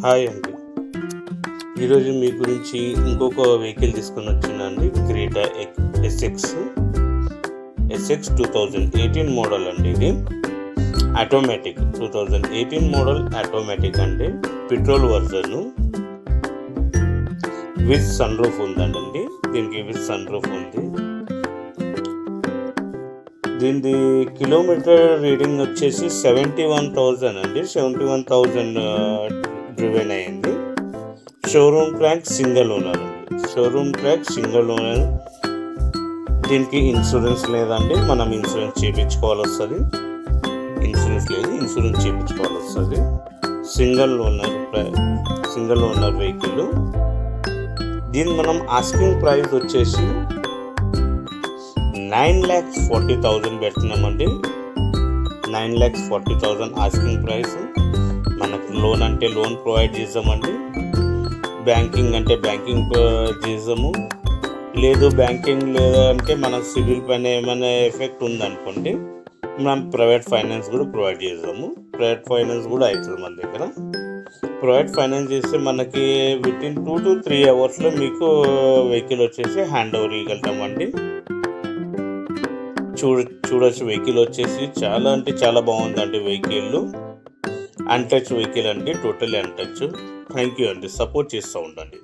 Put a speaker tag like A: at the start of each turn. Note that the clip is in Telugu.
A: హాయ్ అండి. ఈరోజు మీ గురించి ఇంకొక వెహికల్ తీసుకొని వచ్చిందండి. క్రెటా ఎస్ఎక్స్ 2018 మోడల్ అండి. ఇది ఆటోమేటిక్ 2018 మోడల్ ఆటోమేటిక్ అండి. Petrol version with sunroof ఉందండి. దీనికి విత్ సన్ రూఫ్ ఉంది. దీని కిలోమీటర్ రీడింగ్ వచ్చేసి 71,000 అండి. 71,000 డ్రివెన్ అయింది. షోరూమ్ ట్రాక్ సింగిల్ ఓనర్ అండి. దీనికి ఇన్సూరెన్స్ లేదండి. మనం ఇన్సూరెన్స్ చేయించుకోవాలి వస్తుంది. ఇన్సూరెన్స్ చేయించుకోవాలి వస్తుంది. Single owner vehicle. దీన్ని మనం ఆస్కింగ్ ప్రైస్ వచ్చేసి 9,40,000 పెడుతున్నామండి. 9,40,000 ఆస్కింగ్ ప్రైస్. మనకు లోన్ అంటే లోన్ ప్రొవైడ్ చేద్దామండి. బ్యాంకింగ్ అంటే బ్యాంకింగ్ చేద్దాము. లేదు బ్యాంకింగ్ లేదంటే మన సివిల్ పైన ఏమైనా ఎఫెక్ట్ ఉందనుకోండి, మనం ప్రైవేట్ ఫైనాన్స్ కూడా ప్రొవైడ్ చేద్దాము. ప్రైవేట్ ఫైనాన్స్ కూడా అవుతుంది మన దగ్గర. ప్రైవేట్ ఫైనాన్స్ చేస్తే మనకి వితిన్ 2 to 3 అవర్స్లో మీకు వెహికల్ వచ్చేసి హ్యాండ్ ఓవర్ ఇవ్వగలుగుతామండి. చూడొచ్చు వెహికల్ వచ్చేసి చాలా అంటే చాలా బాగుందండి. వెహికల్ అన్టచ్ వెహికల్ అండి. Totally untouch. థ్యాంక్ యూ అండి. సపోర్ట్ చేస్తూ ఉండండి.